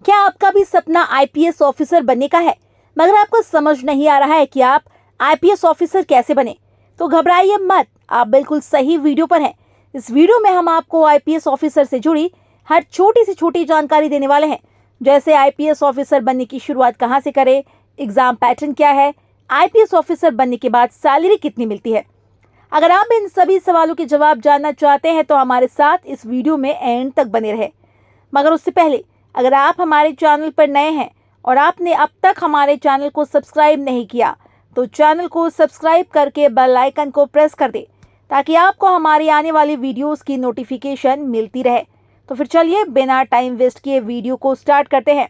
क्या आपका भी सपना आईपीएस ऑफिसर बनने का है, मगर आपको समझ नहीं आ रहा है कि आप आईपीएस ऑफिसर कैसे बने? तो घबराइए मत, आप बिल्कुल सही वीडियो पर हैं। इस वीडियो में हम आपको आईपीएस ऑफिसर से जुड़ी हर छोटी से छोटी जानकारी देने वाले हैं, जैसे आईपीएस ऑफिसर बनने की शुरुआत कहाँ से करें, एग्जाम पैटर्न क्या है, आईपीएस ऑफिसर बनने के बाद सैलरी कितनी मिलती है। अगर आप इन सभी सवालों के जवाब जानना चाहते हैं तो हमारे साथ इस वीडियो में एंड तक बने रहें। मगर उससे पहले, अगर आप हमारे चैनल पर नए हैं और आपने अब तक हमारे चैनल को सब्सक्राइब नहीं किया, तो चैनल को सब्सक्राइब करके बेल आइकन को प्रेस कर दें, ताकि आपको हमारी आने वाली वीडियोस की नोटिफिकेशन मिलती रहे। तो फिर चलिए बिना टाइम वेस्ट किए वीडियो को स्टार्ट करते हैं।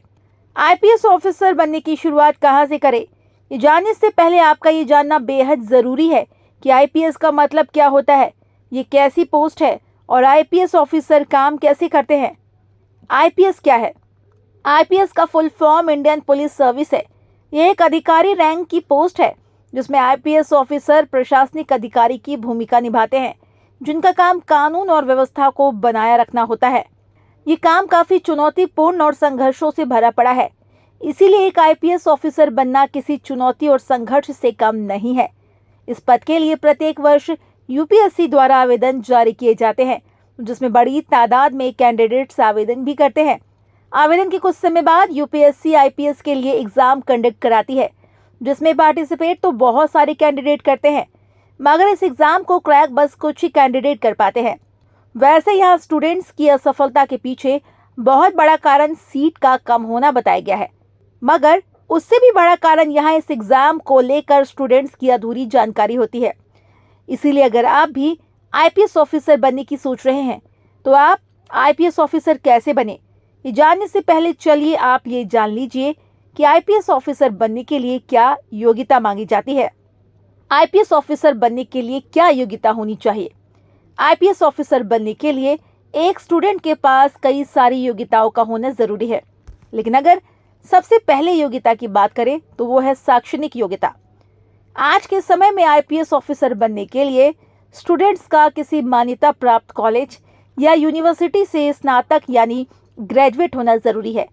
आईपीएस ऑफिसर बनने की शुरुआत कहाँ से करें, ये जानने से पहले आपका ये जानना बेहद ज़रूरी है कि आईपीएस का मतलब क्या होता है, ये कैसी पोस्ट है और आईपीएस ऑफिसर काम कैसे करते हैं। आईपीएस क्या है? आईपीएस का full form Indian police service है। यह एक अधिकारी रैंक की पोस्ट है जिसमें आईपीएस ऑफिसर प्रशासनिक अधिकारी की भूमिका निभाते हैं, जिनका काम कानून और व्यवस्था को बनाए रखना होता है। ये काम काफी चुनौतीपूर्ण और संघर्षों से भरा पड़ा है, इसीलिए एक आईपीएस ऑफिसर बनना किसी चुनौती और संघर्ष से कम नहीं है। इस पद के लिए प्रत्येक वर्ष यूपीएससी द्वारा आवेदन जारी किए जाते हैं, जिसमें बड़ी तादाद में कैंडिडेट्स आवेदन भी करते हैं। आवेदन के कुछ समय बाद यूपीएससी आईपीएस के लिए एग्जाम कंडक्ट कराती है, जिसमें पार्टिसिपेट तो बहुत सारे कैंडिडेट करते हैं, मगर इस एग्जाम को क्रैक बस कुछ ही कैंडिडेट कर पाते हैं। वैसे यहाँ स्टूडेंट्स की असफलता के पीछे बहुत बड़ा कारण सीट का कम होना बताया गया है, मगर उससे भी बड़ा कारण यहाँ इस एग्जाम को लेकर स्टूडेंट्स की अधूरी जानकारी होती है। इसीलिए अगर आप भी आईपीएस ऑफिसर बनने की सोच रहे हैं, तो आप आईपीएस ऑफिसर कैसे बने, ये जानने से पहले चलिए आप ये जान लीजिए कि आईपीएस ऑफिसर बनने के लिए क्या योग्यता मांगी जाती है। आईपीएस ऑफिसर बनने के लिए क्या योग्यता होनी चाहिए? आईपीएस ऑफिसर बनने के लिए एक स्टूडेंट के पास कई सारी योग्यताओं का होना जरूरी है, लेकिन अगर सबसे पहले योग्यता की बात करें तो वो है शैक्षणिक योग्यता। आज के समय में आईपीएस ऑफिसर बनने के लिए स्टूडेंट्स का किसी मान्यता प्राप्त कॉलेज या यूनिवर्सिटी से स्नातक यानी ग्रेजुएट होना जरूरी है,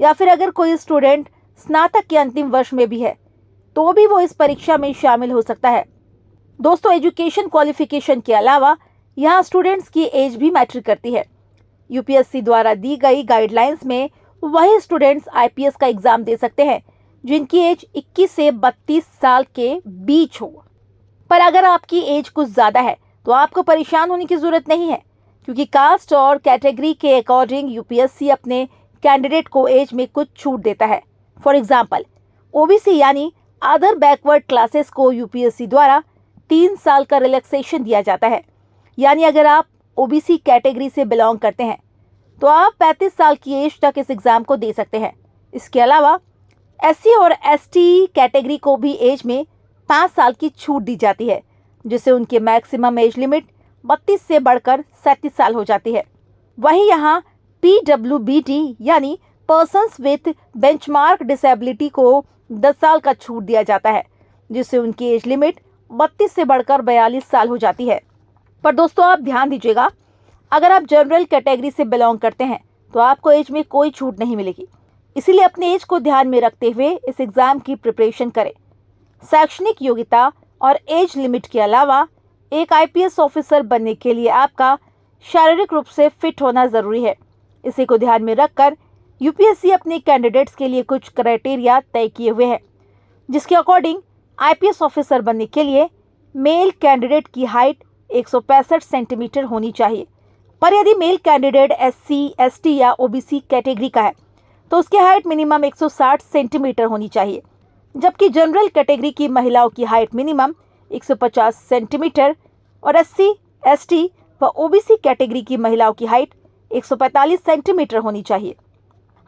या फिर अगर कोई स्टूडेंट स्नातक के अंतिम वर्ष में भी है तो भी वो इस परीक्षा में शामिल हो सकता है। दोस्तों, एजुकेशन क्वालिफिकेशन के अलावा यहाँ स्टूडेंट्स की एज भी मैटर करती है। यूपीएससी द्वारा दी गई गाइडलाइंस में वही स्टूडेंट्स आईपीएस का एग्जाम दे सकते हैं जिनकी एज 21 से 32 साल के बीच हो। पर अगर आपकी एज कुछ ज़्यादा है तो आपको परेशान होने की ज़रूरत नहीं है, क्योंकि कास्ट और कैटेगरी के अकॉर्डिंग यूपीएससी अपने कैंडिडेट को एज में कुछ छूट देता है। फॉर एग्जाम्पल, ओबीसी यानी अदर बैकवर्ड क्लासेस को यूपीएससी द्वारा 3 साल का रिलैक्सेशन दिया जाता है। यानी अगर आप ओबीसी कैटेगरी से बिलोंग करते हैं तो आप 35 साल की एज तक इस एग्ज़ाम को दे सकते हैं। इसके अलावा एससी और एसटी कैटेगरी को भी एज में 5 साल की छूट दी जाती है, जिससे उनकी मैक्सिमम एज लिमिट 32 से बढ़कर 37 साल हो जाती है। वहीं यहाँ पीडब्ल्यूबीडी यानी पर्सन्स विथ बेंचमार्क डिसेबिलिटी को 10 साल का छूट दिया जाता है, जिससे उनकी एज लिमिट 32 से बढ़कर 42 साल हो जाती है। पर दोस्तों, आप ध्यान दीजिएगा, अगर आप जनरल कैटेगरी से बिलोंग करते हैं तो आपको एज में कोई छूट नहीं मिलेगी। इसीलिए अपने एज को ध्यान में रखते हुए इस एग्ज़ाम की प्रिपरेशन करें। शैक्षणिक योग्यता और एज लिमिट के अलावा एक आईपीएस ऑफिसर बनने के लिए आपका शारीरिक रूप से फिट होना ज़रूरी है। इसी को ध्यान में रखकर यूपीएससी अपने कैंडिडेट्स के लिए कुछ क्राइटेरिया तय किए हुए हैं, जिसके अकॉर्डिंग आईपीएस ऑफिसर बनने के लिए मेल कैंडिडेट की हाइट 165 सेंटीमीटर होनी चाहिए। पर यदि मेल कैंडिडेट एससी, एसटी या ओबीसी कैटेगरी का है तो उसकी हाइट मिनिमम 160 सेंटीमीटर होनी चाहिए, जबकि जनरल कैटेगरी की महिलाओं की हाइट मिनिमम 150 सेंटीमीटर और एससी, एसटी व ओबीसी कैटेगरी की महिलाओं की हाइट 145 सेंटीमीटर होनी चाहिए।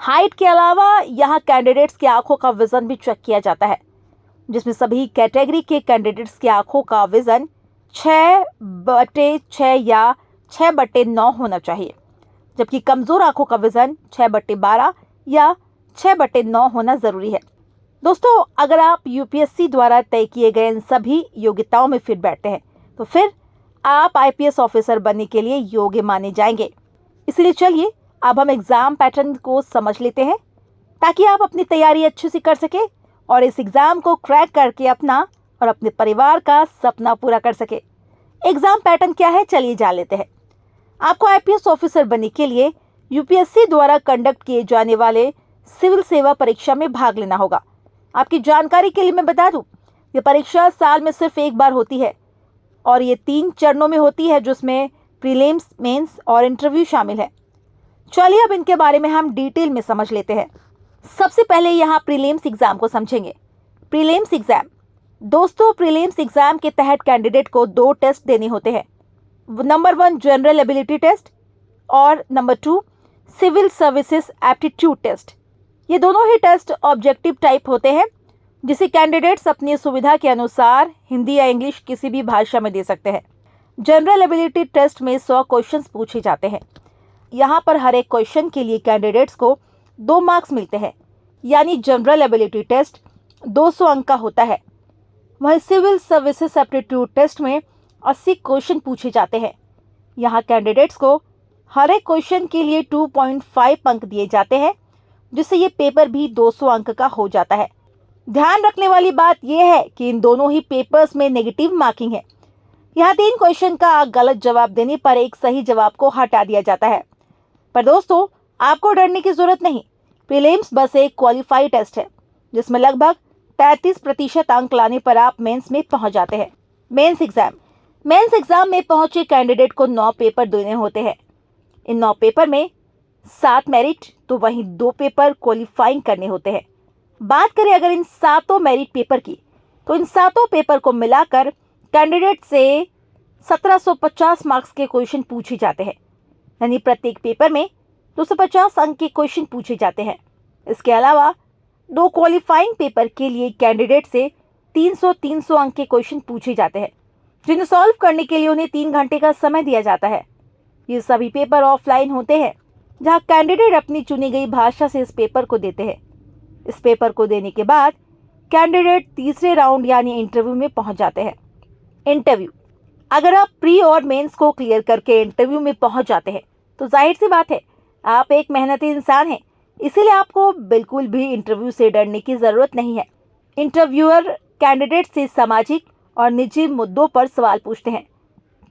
हाइट के अलावा यहाँ कैंडिडेट्स की आंखों का वजन भी चेक किया जाता है, जिसमें सभी कैटेगरी के कैंडिडेट्स की आंखों का वजन 6/6 या 6/9 होना चाहिए, जबकि कमजोर आंखों का वजन 6/12 या 6/9 होना जरूरी है। दोस्तों, अगर आप यूपीएससी द्वारा तय किए गए इन सभी योग्यताओं में फिट बैठते हैं तो फिर आप आईपीएस ऑफिसर बनने के लिए योग्य माने जाएंगे। इसलिए चलिए अब हम एग्जाम पैटर्न को समझ लेते हैं ताकि आप अपनी तैयारी अच्छे से कर सके और इस एग्ज़ाम को क्रैक करके अपना और अपने परिवार का सपना पूरा कर सके। एग्ज़ाम पैटर्न क्या है, चलिए जान लेते हैं। आपको आईपीएस ऑफिसर बनने के लिए यूपीएससी द्वारा कंडक्ट किए जाने वाले सिविल सेवा परीक्षा में भाग लेना होगा। आपकी जानकारी के लिए मैं बता दूं, ये परीक्षा साल में सिर्फ एक बार होती है और ये 3 चरणों में होती है, जिसमें प्रीलिम्स, मेंस और इंटरव्यू शामिल है। चलिए अब इनके बारे में हम डिटेल में समझ लेते हैं। सबसे पहले यहाँ प्रीलिम्स एग्जाम को समझेंगे। प्रीलिम्स एग्जाम दोस्तों, प्रीलिम्स एग्जाम के तहत कैंडिडेट को 2 टेस्ट देने होते हैं। नंबर 1 जनरल एबिलिटी टेस्ट और number 2 civil services aptitude test. ये दोनों ही टेस्ट ऑब्जेक्टिव टाइप होते हैं, जिसे कैंडिडेट्स अपनी सुविधा के अनुसार हिंदी या इंग्लिश किसी भी भाषा में दे सकते हैं। जनरल एबिलिटी टेस्ट में 100 क्वेश्चंस पूछे जाते हैं। यहाँ पर हर एक क्वेश्चन के लिए कैंडिडेट्स को 2 मार्क्स मिलते हैं, यानी जनरल एबिलिटी टेस्ट 200 अंक का होता है। वहीं सिविल सर्विसेज एप्टीट्यूड टेस्ट में 80 क्वेश्चन पूछे जाते हैं। यहाँ कैंडिडेट्स को हर एक क्वेश्चन के लिए 2.5 अंक दिए जाते हैं, जिससे ये पेपर भी 200 अंक का हो जाता है। ध्यान रखने वाली बात यह है कि इन दोनों ही पेपर्स में नेगेटिव मार्किंग है। यहाँ 3 क्वेश्चन का गलत जवाब देने पर एक सही जवाब को हटा दिया जाता है। पर दोस्तों, आपको डरने की जरूरत नहीं। प्रीलिम्स बस एक क्वालिफाई टेस्ट है, जिसमें लगभग 33% अंक लाने पर आप मेंस में पहुंच जाते हैं। मेंस एग्जाम में पहुंचे कैंडिडेट को 9 पेपर देने होते हैं। इन 9 पेपर में 7 मेरिट तो वहीं 2 पेपर क्वालिफाइंग करने होते हैं। बात करें अगर इन 7 मेरिट पेपर की, तो इन 7 पेपर को मिलाकर कैंडिडेट से 1750 मार्क्स के क्वेश्चन पूछे जाते हैं, यानी प्रत्येक पेपर में 250 अंक के क्वेश्चन पूछे जाते हैं। इसके अलावा 2 क्वालिफाइंग पेपर के लिए कैंडिडेट से 300 अंक के क्वेश्चन पूछे जाते हैं, जिन्हें सॉल्व करने के लिए उन्हें 3 घंटे का समय दिया जाता है। ये सभी पेपर ऑफलाइन होते हैं, जहां कैंडिडेट अपनी चुनी गई भाषा से इस पेपर को देते हैं। इस पेपर को देने के बाद कैंडिडेट तीसरे राउंड यानी इंटरव्यू में पहुंच जाते हैं। इंटरव्यू, अगर आप प्री और मेंस को क्लियर करके इंटरव्यू में पहुंच जाते हैं, तो जाहिर सी बात है आप एक मेहनती इंसान हैं, इसीलिए आपको बिल्कुल भी इंटरव्यू से डरने की जरूरत नहीं है। इंटरव्यूअर कैंडिडेट से सामाजिक और निजी मुद्दों पर सवाल पूछते हैं,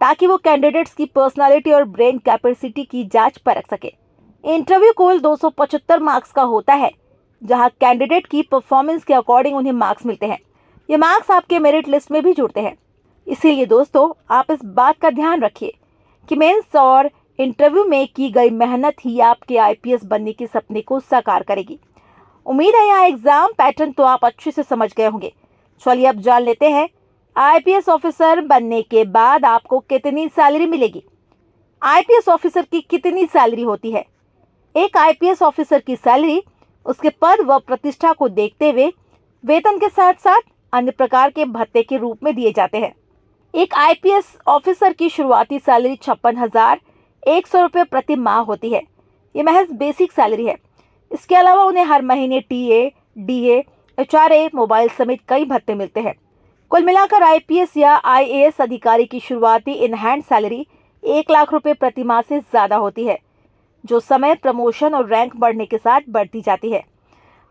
ताकि वो कैंडिडेट्स की पर्सनालिटी और ब्रेन कैपेसिटी की जांच परख सके। इंटरव्यू कुल 275 मार्क्स का होता है, जहां कैंडिडेट की परफॉर्मेंस के अकॉर्डिंग उन्हें मार्क्स मिलते हैं। ये मार्क्स आपके मेरिट लिस्ट में भी जुड़ते हैं। इसीलिए दोस्तों, आप इस बात का ध्यान रखिए कि मेंस और इंटरव्यू में की गई मेहनत ही आपके आईपीएस बनने के सपने को साकार करेगी। उम्मीद है यहाँ एग्जाम पैटर्न तो आप अच्छे से समझ गए होंगे। चलिए अब जान लेते हैं आईपीएस ऑफिसर बनने के बाद आपको कितनी सैलरी मिलेगी। आईपीएस ऑफिसर की कितनी सैलरी होती है? एक आईपीएस ऑफिसर की सैलरी उसके पद व प्रतिष्ठा को देखते हुए वेतन के साथ साथ अन्य प्रकार के भत्ते के रूप में दिए जाते हैं। एक आईपीएस ऑफिसर की शुरुआती सैलरी 56,100 रुपये प्रति माह होती है। ये महज बेसिक सैलरी है। इसके अलावा उन्हें हर महीने टीए, डीए, एचआरए, मोबाइल समेत कई भत्ते मिलते हैं। कुल मिलाकर आईपीएस या आईएएस अधिकारी की शुरुआती इन हैंड सैलरी 1 लाख रुपए प्रति माह से ज्यादा होती है, जो समय, प्रमोशन और रैंक बढ़ने के साथ बढ़ती जाती है।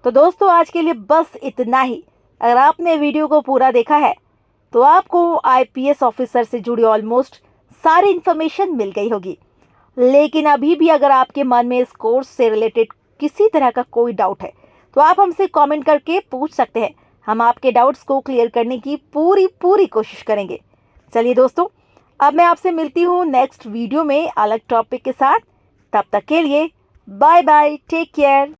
तो दोस्तों, आज के लिए बस इतना ही। अगर आपने वीडियो को पूरा देखा है तो आपको आईपीएस ऑफिसर से जुड़ी ऑलमोस्ट सारी इन्फॉर्मेशन मिल गई होगी। लेकिन अभी भी अगर आपके मन में इस कोर्स से रिलेटेड किसी तरह का कोई डाउट है, तो आप हमसे कमेंट करके पूछ सकते हैं। हम आपके डाउट्स को क्लियर करने की पूरी कोशिश करेंगे। चलिए दोस्तों, अब मैं आपसे मिलती हूँ नेक्स्ट वीडियो में अलग टॉपिक के साथ। तब तक के लिए बाय बाय, टेक केयर।